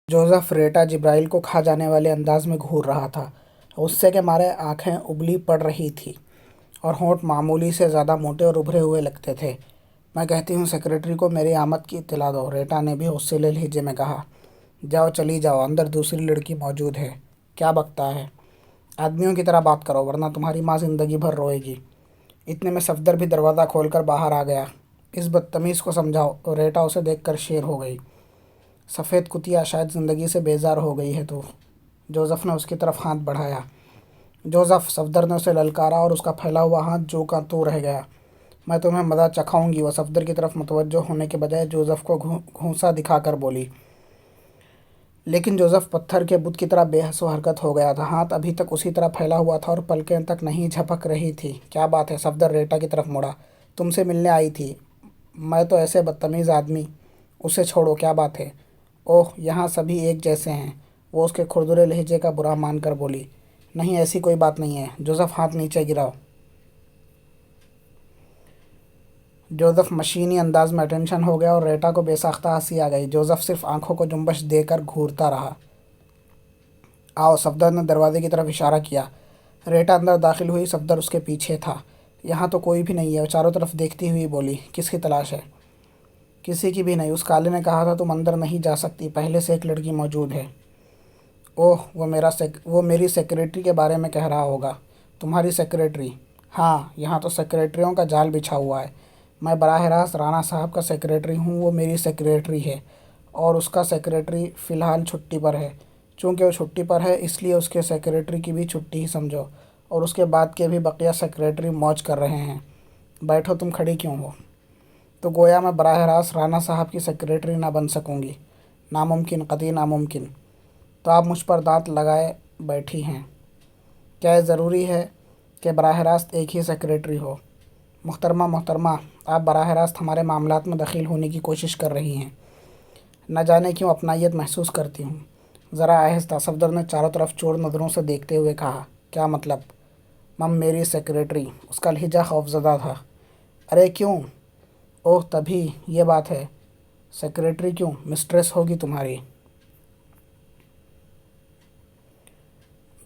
Joseph रेटा जिब्राइल को खा जाने वाले अंदाज में घूर रहा था। गुस्से के मारे आंखें उबली पड़ रही थी और होंठ मामूली से ज़्यादा मोटे और उभरे हुए लगते थे। मैं कहती हूँ सेक्रेटरी को मेरी आमद की इत्तला दो, रेटा ने भी गुस्सैले लहजे में कहा। जाओ, चली जाओ, अंदर दूसरी लड़की मौजूद है। क्या बकता है? आदमियों की तरह बात करो वरना तुम्हारी माँ ज़िंदगी भर रोएगी। इतने में सफदर भी दरवाज़ा खोलकर बाहर आ गया। इस बदतमीज़ को समझाओ। तो रेटा उसे देखकर शेर हो गई। सफ़ेद कुतिया, शायद ज़िंदगी से बेजार हो गई है तू। जोसेफ ने उसकी तरफ हाथ बढ़ाया। जोसेफ, सफदर ने उसे ललकारा और उसका फैला हुआ हाथ जो का तो रह गया। मैं तुम्हें मज़ा चखाऊंगी। वह सफदर की तरफ मुतवज्जो होने के बजाय जोसेफ को घूंसा दिखाकर बोली। लेकिन जोसेफ पत्थर के बुत की तरह बेहस व हरकत हो गया था। हाथ अभी तक उसी तरह फैला हुआ था और पलकें तक नहीं झपक रही थी। क्या बात है? सफदर रेटा की तरफ मुड़ा। तुमसे मिलने आई थी। मैं तो ऐसे बदतमीज़ आदमी। उसे छोड़ो, क्या बात है? ओह, यहाँ सभी एक जैसे हैं, वो उसके खुरदुरे लहजे का बुरा मानकर बोली। नहीं, ऐसी कोई बात नहीं है। जोसेफ, हाथ नीचे गिराओ। जोसेफ मशीनी अंदाज में अटेंशन हो गया और रेटा को बेसाख्ता हंसी आ गई। जोसेफ सिर्फ आंखों को जुम्बश देकर घूरता रहा। आओ, सफदर ने दरवाजे की तरफ इशारा किया। रेटा अंदर दाखिल हुई। सफदर उसके पीछे था। यहाँ तो कोई भी नहीं है। चारों तरफ देखती हुई बोली। किसकी तलाश है? किसी की भी नहीं। उस काले ने कहा था तुम अंदर नहीं जा सकती, पहले से एक लड़की मौजूद है। ओह, वो मेरी सेक्रेटरी के बारे में कह रहा होगा। तुम्हारी सेक्रेटरी? हाँ, यहाँ तो सेक्रेटरियों का जाल बिछा हुआ है। मैं बराह रास्त राणा साहब का सेक्रेटरी हूँ, वो मेरी सेक्रेटरी है और उसका सेक्रेटरी फ़िलहाल छुट्टी पर है। चूँकि वो छुट्टी पर है इसलिए उसके सेक्रेटरी की भी छुट्टी ही समझो, और उसके बाद के भी बकिया सेक्रेटरी मौज कर रहे हैं। बैठो, तुम खड़ी क्यों हो? तो गोया मैं बराह रास्त राणा साहब की सेक्रेटरी ना बन सकूँगी? नामुमकिन, कतई नामुमकिन। तो आप मुझ पर दांत लगाए बैठी हैं। क्या ये ज़रूरी है कि बराह रास्त एक ही सेक्रेटरी हो? मोहतरमा, आप बराह रास्त हमारे मामलात में दखील होने की कोशिश कर रही हैं। न जाने क्यों अपनायत महसूस करती हूँ। ज़रा आहिस्ता, सफदर ने चारों तरफ चोर नज़रों से देखते हुए कहा। क्या मतलब? मम मेरी सेक्रेटरी। उसका लहजा खौफज़दा था। अरे क्यों? ओह, तभी ये बात है। सेक्रेटरी क्यों? मिस्ट्रेस होगी तुम्हारी।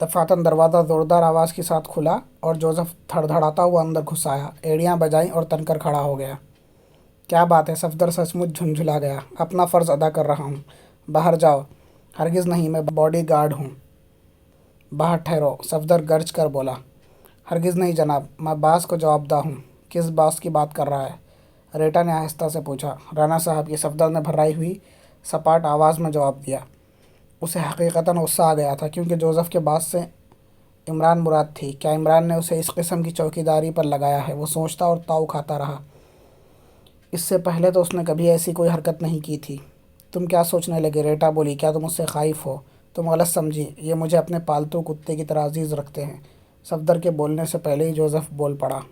दफातन दरवाज़ा ज़ोरदार आवाज़ के साथ खुला और जोसेफ धड़धड़ाता हुआ अंदर घुस आया। एड़ियाँ बजाईं और तनकर खड़ा हो गया। क्या बात है? सफदर सचमुच झुंझुला गया। अपना फ़र्ज़ अदा कर रहा हूँ। बाहर जाओ। हरगिज़ नहीं, मैं बॉडी गार्ड हूँ। बाहर ठहरो, सफदर गर्ज कर बोला। हरगिज़ नहीं जनाब, मैं बास को जवाबदा हूँ। किस बास की बात कर रहा है? रेटा ने आहिस्ता से पूछा। राणा साहब की, सफदर ने भर्राई हुई सपाट आवाज़ में जवाब दिया। उसे हकीकतन गुस्सा आ गया था, क्योंकि जोसेफ के बास से इमरान मुराद थी। क्या इमरान ने उसे इस किस्म की चौकीदारी पर लगाया है? वो सोचता और ताव खाता रहा। इससे पहले तो उसने कभी ऐसी कोई हरकत नहीं की थी। तुम क्या सोचने लगे? रेटा बोली। क्या तुम उससे ख़ाइफ हो? तुम गलत समझी। ये मुझे अपने पालतू कुत्ते की तरह अजीज़ रखते हैं। सफदर के बोलने से पहले ही जोसेफ बोल पड़ा।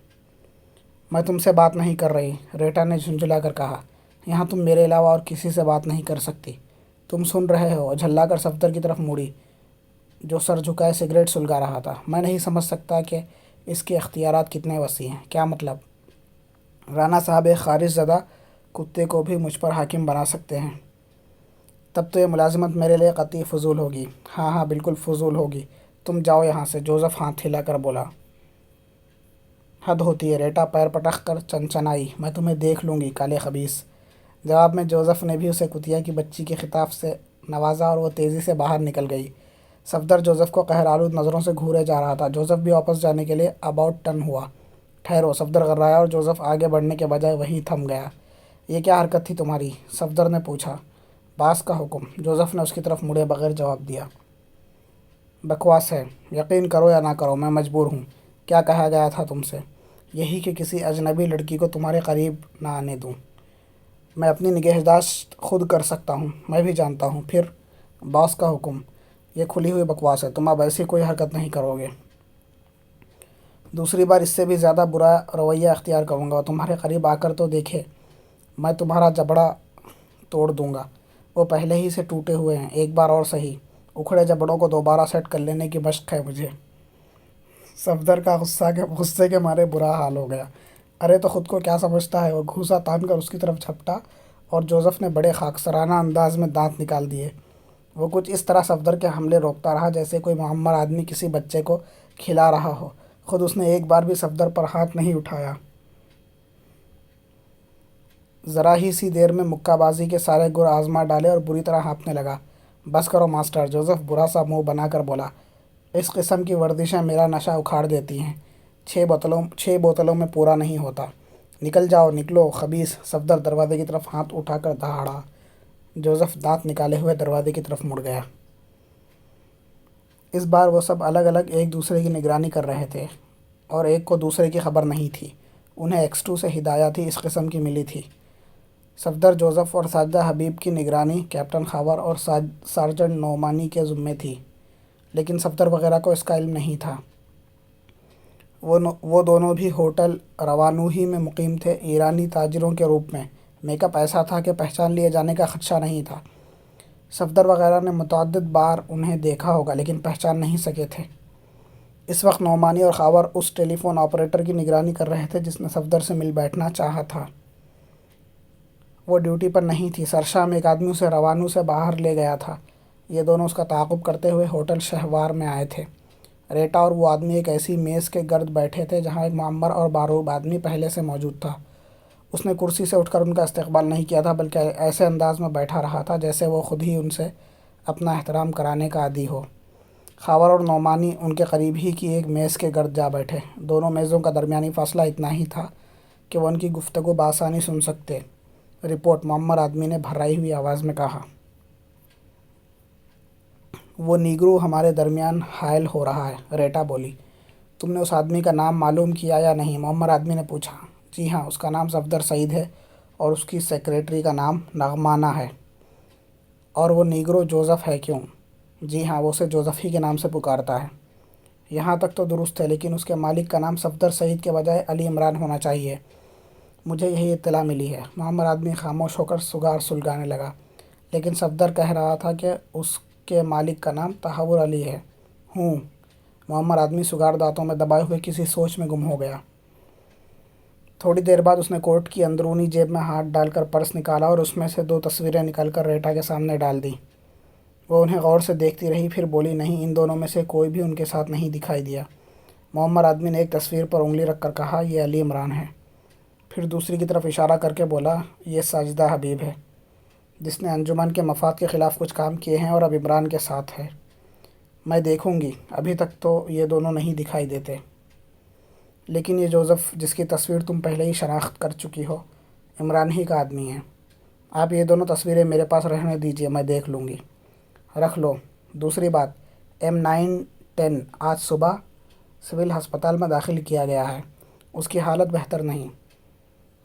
मैं तुमसे बात नहीं कर रही, रेटा ने झुंझुला कर कहा। यहाँ तुम मेरे अलावा और किसी से बात नहीं कर सकती। तुम सुन रहे हो? झल्ला कर सफदर की तरफ मुड़ी, जो सर झुकाए सिगरेट सुलगा रहा था। मैं नहीं समझ सकता कि इसके इख्तियारात कितने वसी हैं। क्या मतलब? राणा साहब एक खारिज ज़दा कुत्ते को भी मुझ पर हाकिम बना सकते हैं। तब तो ये मुलाजिमत मेरे लिए कतई फ़ुज़ूल होगी। हाँ हाँ, बिल्कुल फ़ुज़ूल होगी। तुम जाओ यहाँ से। जोसेफ हाथ हिला कर बोला। हद होती है। रेटा पैर पटक कर चनचनाई। मैं तुम्हें देख लूँगी, काले खबीस। जवाब में जोसेफ ने भी उसे कुतिया की बच्ची के खिताब से नवाजा और वह तेज़ी से बाहर निकल गई। सफदर जोसेफ को कहरालूद नज़रों से घूरे जा रहा था। जोसेफ भी वापस जाने के लिए अबाउट टर्न हुआ। ठहरो, सफदर गर्राया और जोसेफ आगे बढ़ने के बजाय वहीं थम गया। ये क्या हरकत थी तुम्हारी? सफदर ने पूछा। बास का हुक्म। जोसेफ ने उसकी तरफ मुड़े बगैर जवाब दिया। बकवास है। यकीन करो या ना करो, मैं मजबूर हूँ। क्या कहा गया था तुमसे? यही कि किसी अजनबी लड़की को तुम्हारे करीब ना आने दूँ। मैं अपनी निगहदाश्त खुद कर सकता हूँ। मैं भी जानता हूँ। फिर बॉस का हुक्म। ये खुली हुई बकवास है। तुम अब ऐसी कोई हरकत नहीं करोगे। दूसरी बार इससे भी ज़्यादा बुरा रवैया अख्तियार करूँगा और तुम्हारे करीब आकर तो देखे, मैं तुम्हारा जबड़ा तोड़ दूँगा। वो पहले ही से टूटे हुए हैं। एक बार और सही। उखड़े जबड़ों को दोबारा सेट कर लेने की मशक है मुझे। सफदर का गुस्से के मारे बुरा हाल हो गया। अरे तो ख़ुद को क्या समझता है? वो घूसा तान कर उसकी तरफ झपटा और जोसेफ ने बड़े खाकसराना अंदाज में दांत निकाल दिए। وہ کچھ اس طرح صفدر کے حملے روکتا رہا جیسے کوئی معمر آدمی کسی بچے کو کھلا رہا ہو۔ خود اس نے ایک بار بھی صفدر پر ہاتھ نہیں اٹھایا۔ ذرا ہی سی دیر میں مکہ بازی کے سارے گر آزما ڈالے اور بری طرح ہانپنے لگا۔ بس کرو ماسٹر، جوزف برا سا منہ بنا کر بولا۔ اس قسم کی ورزشیں میرا نشہ اکھاڑ دیتی ہیں۔ 6 بوتلوں میں پورا نہیں ہوتا۔ نکل جاؤ، نکلو خبیث۔ صفدر دروازے کی طرف ہاتھ اٹھا کر دہاڑا۔ جوزف دانت نکالے ہوئے دروازے کی طرف مڑ گیا۔ اس بار وہ سب الگ الگ ایک دوسرے کی نگرانی کر رہے تھے اور ایک کو دوسرے کی خبر نہیں تھی۔ انہیں X2 سے ہدایات ہی اس قسم کی ملی تھی۔ صفدر، جوزف اور ساجدہ حبیب کی نگرانی کیپٹن خاور اور سارجنٹ نعمانی کے ذمے تھی، لیکن صفدر وغیرہ کو اس کا علم نہیں تھا۔ وہ دونوں بھی ہوٹل روانوہی میں مقیم تھے، ایرانی تاجروں کے روپ میں۔ میک اپ ایسا تھا کہ پہچان لیے جانے کا خدشہ نہیں تھا۔ صفدر وغیرہ نے متعدد بار انہیں دیکھا ہوگا لیکن پہچان نہیں سکے تھے۔ اس وقت نعمانی اور خاور اس ٹیلی فون آپریٹر کی نگرانی کر رہے تھے جس نے صفدر سے مل بیٹھنا چاہا تھا۔ وہ ڈیوٹی پر نہیں تھی۔ سرشام ایک آدمی اسے روانو سے باہر لے گیا تھا۔ یہ دونوں اس کا تعاقب کرتے ہوئے ہوٹل شہوار میں آئے تھے۔ ریٹا اور وہ آدمی ایک ایسی میز کے گرد بیٹھے تھے جہاں ایک معمر اور باروب آدمی پہلے سے موجود تھا۔ اس نے کرسی سے اٹھ کر ان کا استقبال نہیں کیا تھا بلکہ ایسے انداز میں بیٹھا رہا تھا جیسے وہ خود ہی ان سے اپنا احترام کرانے کا عادی ہو۔ خاور اور نعمانی ان کے قریب ہی کی ایک میز کے گرد جا بیٹھے۔ دونوں میزوں کا درمیانی فاصلہ اتنا ہی تھا کہ وہ ان کی گفتگو بآسانی سن سکتے۔ رپورٹ، معمر آدمی نے بھرائی ہوئی آواز میں کہا۔ وہ نیگرو ہمارے درمیان حائل ہو رہا ہے، ریٹا بولی۔ تم نے اس آدمی کا نام معلوم کیا یا نہیں؟ معمر آدمی نے پوچھا۔ جی ہاں، اس کا نام صفدر سعید ہے اور اس کی سیکریٹری کا نام نغمانہ ہے۔ اور وہ نیگرو جوزف ہے کیوں؟ جی ہاں، وہ اسے جوزف ہی کے نام سے پکارتا ہے۔ یہاں تک تو درست ہے، لیکن اس کے مالک کا نام صفدر سعید کے بجائے علی عمران ہونا چاہیے۔ مجھے یہی اطلاع ملی ہے۔ معمر آدمی خاموش ہو کر سگار سلگانے لگا۔ لیکن صفدر کہہ رہا تھا کہ اس کے مالک کا نام تحور علی ہے۔ ہوں۔ معمر آدمی سگار دانتوں میں دبائے ہوئے کسی سوچ میں گم ہو گیا۔ تھوڑی دیر بعد اس نے کوٹ کی اندرونی جیب میں ہاتھ ڈال کر پرس نکالا اور اس میں سے 2 تصویریں نکال کر ریٹا کے سامنے ڈال دیں۔ وہ انہیں غور سے دیکھتی رہی، پھر بولی، نہیں، ان دونوں میں سے کوئی بھی ان کے ساتھ نہیں دکھائی دیا۔ معمر آدمی نے ایک تصویر پر انگلی رکھ کر کہا، یہ علی عمران ہے۔ پھر دوسری کی طرف اشارہ کر کے بولا، یہ ساجدہ حبیب ہے، جس نے انجمن کے مفاد کے خلاف کچھ کام کیے ہیں اور اب عمران کے ساتھ ہے۔ میں دیکھوں گی، ابھی تک تو یہ دونوں نہیں دکھائی دیتے۔ لیکن یہ جوزف جس کی تصویر تم پہلے ہی شناخت کر چکی ہو، عمران ہی کا آدمی ہے۔ آپ یہ دونوں تصویریں میرے پاس رہنے دیجیے، میں دیکھ لوں گی۔ رکھ لو۔ دوسری بات، M910 آج صبح سول ہسپتال میں داخل کیا گیا ہے۔ اس کی حالت بہتر نہیں۔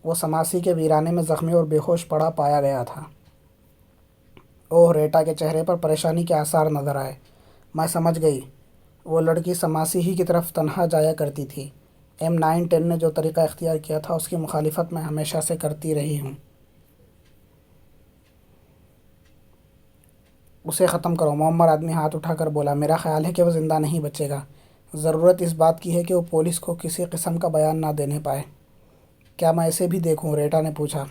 وہ سماسی کے ویرانے میں زخمی اور بے ہوش پڑا پایا گیا تھا۔ اوہ، ریٹا کے چہرے پر پریشانی کے آثار نظر آئے۔ میں سمجھ گئی، وہ لڑکی سماسی ہی کی طرف تنہا جایا کرتی تھی۔ M910 نے جو طریقہ اختیار کیا تھا اس کی مخالفت میں ہمیشہ سے کرتی رہی ہوں۔ اسے ختم کرو۔ معمر آدمی ہاتھ اٹھا کر بولا، میرا خیال ہے کہ وہ زندہ نہیں بچے گا۔ ضرورت اس بات کی ہے کہ وہ پولیس کو کسی قسم کا بیان نہ دینے پائے۔ کیا میں اسے بھی دیکھوں؟ ریٹا نے پوچھا۔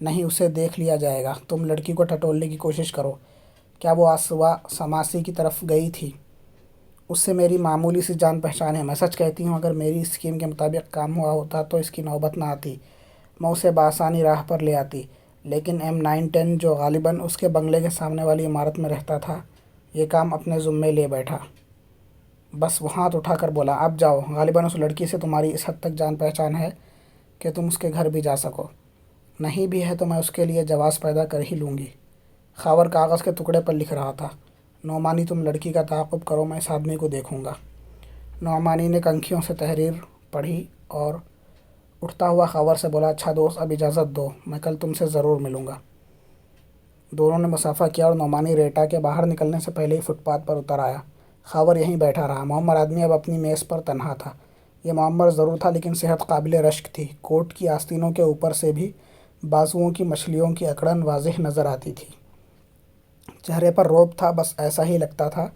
نہیں، اسے دیکھ لیا جائے گا۔ تم لڑکی کو ٹٹولنے کی کوشش کرو۔ کیا وہ آج صبح سماسی کی طرف گئی تھی؟ اس سے میری معمولی سی جان پہچان ہے۔ میں سچ کہتی ہوں، اگر میری اسکیم کے مطابق کام ہوا ہوتا تو اس کی نوبت نہ آتی، میں اسے بآسانی راہ پر لے آتی۔ لیکن M910 جو غالباً اس کے بنگلے کے سامنے والی عمارت میں رہتا تھا، یہ کام اپنے ذمے لے بیٹھا۔ بس، وہ ہاتھ اٹھا کر بولا، اب جاؤ۔ غالباً اس لڑکی سے تمہاری اس حد تک جان پہچان ہے کہ تم اس کے گھر بھی جا سکو۔ نہیں بھی ہے تو میں اس کے لیے جواز پیدا کر ہی لوں گی۔ خاور کاغذ کے ٹکڑے پر لکھ رہا تھا۔ نعمانی، تم لڑکی کا تعاقب کرو، میں اس آدمی کو دیکھوں گا۔ نعمانی نے کنکھیوں سے تحریر پڑھی اور اٹھتا ہوا خاور سے بولا، اچھا دوست، اب اجازت دو، میں کل تم سے ضرور ملوں گا۔ دونوں نے مصافحہ کیا اور نعمانی ریٹا کے باہر نکلنے سے پہلے ہی فٹ پاتھ پر اتر آیا۔ خاور یہیں بیٹھا رہا۔ معمر آدمی اب اپنی میز پر تنہا تھا۔ یہ معمر ضرور تھا لیکن صحت قابل رشک تھی۔ کوٹ کی آستینوں کے اوپر سے بھی بازوؤں کی مچھلیوں کی اکڑن واضح نظر آتی تھی۔ چہرے پر روب تھا، بس ایسا ہی لگتا تھا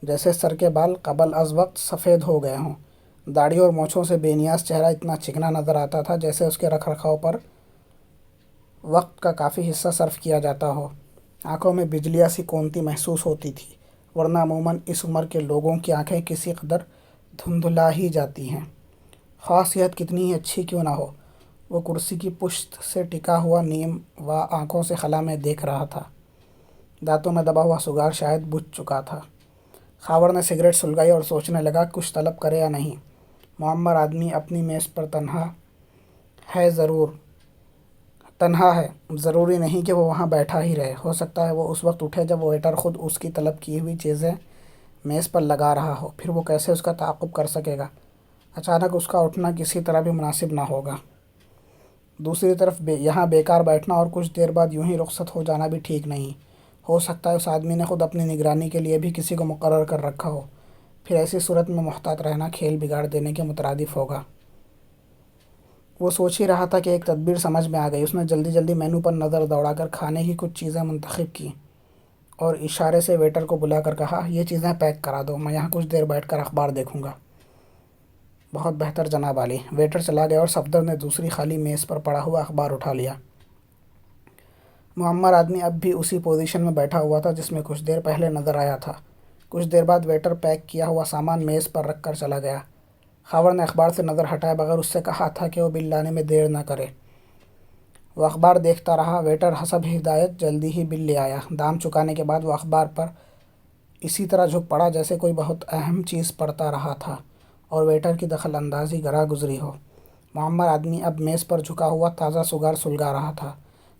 جیسے سر کے بال قبل از وقت سفید ہو گئے ہوں۔ داڑھی اور مونچھوں سے بے نیاز چہرہ اتنا چکنا نظر آتا تھا جیسے اس کے رکھ رکھاؤ پر وقت کا کافی حصہ صرف کیا جاتا ہو۔ आंखों में बिजलियाँ सी कौनती महसूस होती थी, वरना अमूमन इस उम्र के लोगों की आंखें किसी कदर धुंधला ही जाती हैं। खासियत कितनी ही अच्छी क्यों ना हो, वो कुर्सी की पुश्त से टिका हुआ नीम व आंखों से खला में देख रहा था। दांतों में दबा हुआ सुगार शायद बुझ चुका था। खावर ने सिगरेट सुलगाई और सोचने लगा कुछ तलब करे या नहीं। मुअम्मर आदमी अपनी मेज़ पर तन्हा है, ज़रूरी नहीं कि वो वहाँ बैठा ही रहे। हो सकता है वो उस वक्त उठे जब वेटर ख़ुद उसकी तलब की हुई चीज़ें मेज़ पर लगा रहा हो, फिर वो कैसे उसका ताक़ुब कर सकेगा। अचानक उसका उठना किसी तरह भी मुनासिब ना होगा। दूसरी तरफ यहाँ बेकार बैठना और कुछ देर बाद यूं ही रुखसत हो जाना भी ठीक नहीं। हो सकता है उस आदमी ने खुद अपनी निगरानी के लिए भी किसी को मुकर्रर कर रखा हो, फिर ऐसी सूरत में मुहतात रहना खेल बिगाड़ देने के मुतरादिफ होगा। वो सोच ही रहा था कि एक तदबीर समझ में आ गई। उसने जल्दी जल्दी मेनू पर नज़र दौड़ाकर खाने की कुछ चीज़ें मुंतखब की और इशारे से वेटर को बुलाकर कहा, ये चीज़ें पैक करा दो, मैं यहाँ कुछ देर बैठकर अखबार देखूँगा। बहुत बेहतर जनाब आली। वेटर चला गया और सफदर ने दूसरी खाली मेज़ पर पड़ा हुआ अखबार उठा लिया। मुअम्मर आदमी अब भी उसी पोजीशन में बैठा हुआ था जिसमें कुछ देर पहले नज़र आया था। कुछ देर बाद वेटर पैक किया हुआ सामान मेज़ पर रख कर चला गया। खावर ने अखबार से नज़र हटाए बगैर उससे कहा था कि वो बिल लाने में देर न करे। वो अखबार देखता रहा। वेटर हसब हिदायत जल्दी ही बिल ले आया। दाम चुकाने के बाद वो अखबार पर इसी तरह झुक पड़ा जैसे कोई बहुत अहम चीज़ पढ़ता रहा था और वेटर की दखल अंदाज़ी गरा गुजरी हो। मुअम्मर आदमी अब मेज़ पर झुका हुआ ताज़ा सुगार सुलगा रहा था।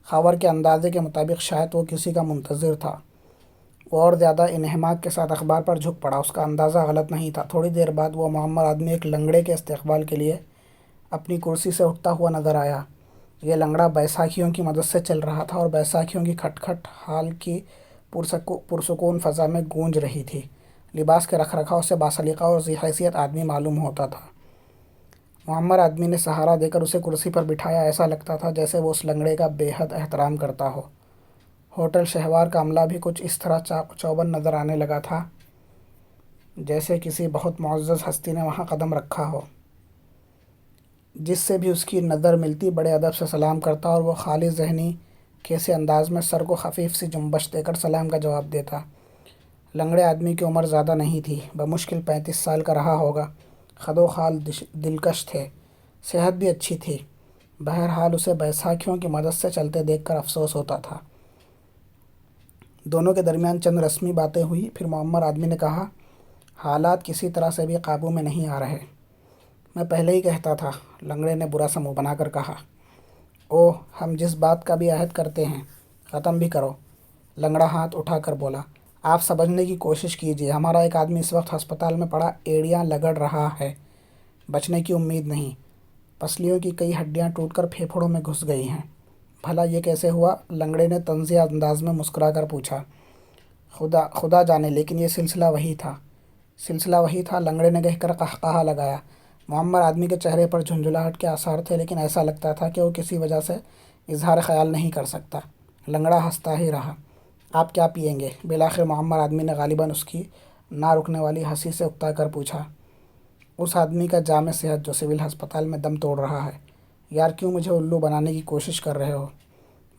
खावर के अंदाजे के मुताबिक शायद वो किसी का मुंतज़िर था। वो और ज़्यादा इन्हमाक के साथ अखबार पर झुक पड़ा। उसका अंदाज़ा गलत नहीं था। थोड़ी देर बाद वो मुअम्मर आदमी एक लंगड़े के इस्तकबाल के लिए अपनी कुर्सी से उठता हुआ नज़र आया। यह लंगड़ा बैसाखियों की मदद से चल रहा था और बैसाखियों की खटखट हाल की पुरसुकून फ़ज़ा में गूंज रही थी। लिबास के रख रखाव से बासलीक़ा और ज़ी हैसियत आदमी मालूम होता था। मुअम्मर आदमी ने सहारा देकर उसे कुर्सी पर बिठाया। ऐसा लगता था जैसे वो उस लंगड़े का बेहद एहतराम करता हो। होटल शहवार का अमला भी कुछ इस तरह चाक चौबंद नज़र आने लगा था जैसे किसी बहुत मुअज़्ज़ज़ हस्ती ने वहाँ कदम रखा हो। जिससे भी उसकी नज़र मिलती बड़े अदब से सलाम करता और वो खाली ज़हनी कैसे अंदाज में सर को खफीफ सी जुम्बश देकर सलाम का जवाब देता। लंगड़े आदमी की उम्र ज़्यादा नहीं थी, बमुश्किल 35 साल का रहा होगा। खदो खाल दिलकश थे, सेहत भी अच्छी थी। बहरहाल उसे बैसाखियों की मदद से चलते देखकर अफसोस होता था। दोनों के दरमियान चंद रस्मी बातें हुई। फिर मुअम्मर आदमी ने कहा, हालात किसी तरह से भी काबू में नहीं आ रहे। मैं पहले ही कहता था, लंगड़े ने बुरा सा मुँह बनाकर कहा। ओह, हम जिस बात का भी अहद करते हैं ख़त्म भी करो। लंगड़ा हाथ उठाकर बोला, आप समझने की कोशिश कीजिए। हमारा एक आदमी इस वक्त अस्पताल में पड़ा एड़ियाँ लगड़ रहा है, बचने की उम्मीद नहीं। पसलियों की कई हड्डियाँ टूटकर फेफड़ों में घुस गई हैं। भला ये कैसे हुआ? लंगड़े ने तंज़िया अंदाज में मुस्कुरा कर पूछा। खुदा खुदा जाने, लेकिन ये सिलसिला वही था। सिलसिला वही था, लंगड़े ने कहकर कहकहा लगाया। मुअम्मर आदमी के चेहरे पर झुंझुलाहट के आसार थे, लेकिन ऐसा लगता था कि वो किसी वजह से इजहार ख्याल नहीं कर सकता। लंगड़ा हंसता ही रहा। आप क्या पिएंगे? बिलाखिर मुअम्मर आदमी ने गालिबन उसकी ना रुकने वाली हंसी से उकता कर पूछा। उस आदमी का जामे सेहत जो सिविल अस्पताल में दम तोड़ रहा है। यार, क्यों मुझे उल्लू बनाने की कोशिश कर रहे हो?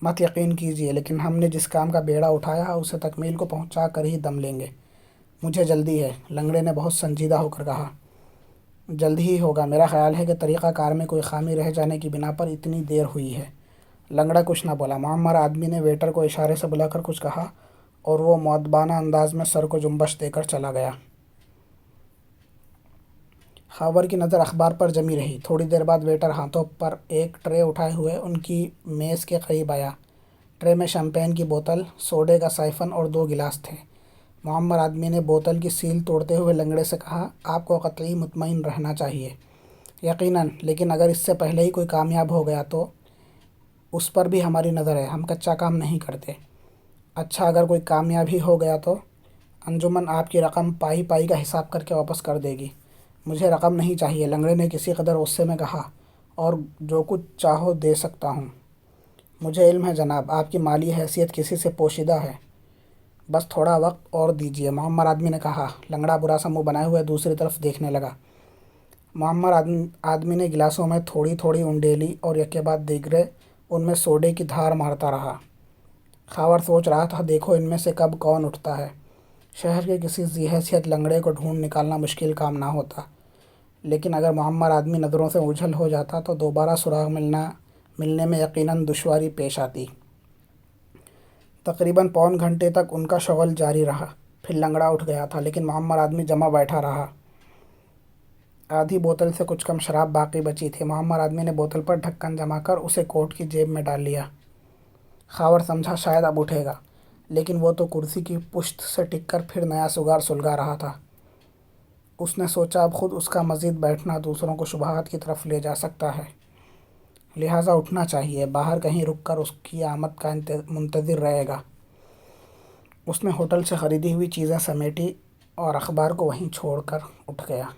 मत यकीन कीजिए, लेकिन हमने जिस काम का बेड़ा उठाया है उसे तकमील को पहुंचा कर ही दम लेंगे। मुझे जल्दी है, लंगड़े ने बहुत संजीदा होकर कहा। जल्द ही होगा। मेरा ख्याल है कि तरीक़ाकार में कोई खामी रह जाने की बिना पर इतनी देर हुई है। लंगड़ा कुछ न बोला। मुअम्मर आदमी ने वेटर को इशारे से बुलाकर कुछ कहा और वो मुअद्दबाना अंदाज में सर को जुम्बश देकर चला गया। खावर की नज़र अखबार पर जमी रही। थोड़ी देर बाद वेटर हाथों पर एक ट्रे उठाए हुए उनकी मेज़ के करीब आया। ट्रे में शैम्पेन की बोतल, सोडे का साइफ़न और 2 गिलास थे। मुअम्मर आदमी ने बोतल की सील तोड़ते हुए लंगड़े से कहा, आपको कतई मुतमईन रहना चाहिए। यकीनन, लेकिन अगर इससे पहले ही कोई कामयाब हो गया तो? उस पर भी हमारी नज़र है। हम कच्चा काम नहीं करते। अच्छा, अगर कोई कामयाब ही हो गया तो? अंजुमन आपकी रकम पाई पाई का हिसाब करके वापस कर देगी। मुझे रकम नहीं चाहिए, लंगड़े ने किसी कदर गुस्से में कहा, और जो कुछ चाहो दे सकता हूँ। मुझे इल्म है जनाब, आपकी माली हैसियत किसी से पोशीदा है। बस थोड़ा वक्त और दीजिए, मुअम्मर आदमी ने कहा। लंगड़ा बुरा सा मुँह बनाए हुए दूसरी तरफ देखने लगा। मुअम्मर आदमी ने गिलासों में थोड़ी थोड़ी उंडेली और यके बाद दीगरे उनमें सोडे की धार मारता रहा। خاور سوچ رہا تھا، دیکھو ان میں سے کب کون اٹھتا ہے۔ شہر کے کسی ذی حیثیت لنگڑے کو ڈھونڈ نکالنا مشکل کام نہ ہوتا، لیکن اگر معمر آدمی نظروں سے اوجھل ہو جاتا تو دوبارہ سراغ ملنے میں یقیناً دشواری پیش آتی۔ تقریباً پون گھنٹے تک ان کا شغل جاری رہا، پھر لنگڑا اٹھ گیا تھا، لیکن معمر آدمی جمع بیٹھا رہا۔ آدھی بوتل سے کچھ کم شراب باقی بچی تھی۔ معمر آدمی نے بوتل پر ڈھکن جما کر اسے کوٹ کی جیب میں ڈال لیا۔ خاور سمجھا شاید اب اٹھے گا، لیکن وہ تو کرسی کی پشت سے ٹک کر پھر نیا سگار سلگا رہا تھا۔ اس نے سوچا اب خود اس کا مزید بیٹھنا دوسروں کو شبہات کی طرف لے جا سکتا ہے، لہٰذا اٹھنا چاہیے، باہر کہیں رک کر اس کی آمد کا منتظر رہے گا۔ اس نے ہوٹل سے خریدی ہوئی چیزیں سمیٹی اور اخبار کو وہیں چھوڑ کر اٹھ گیا۔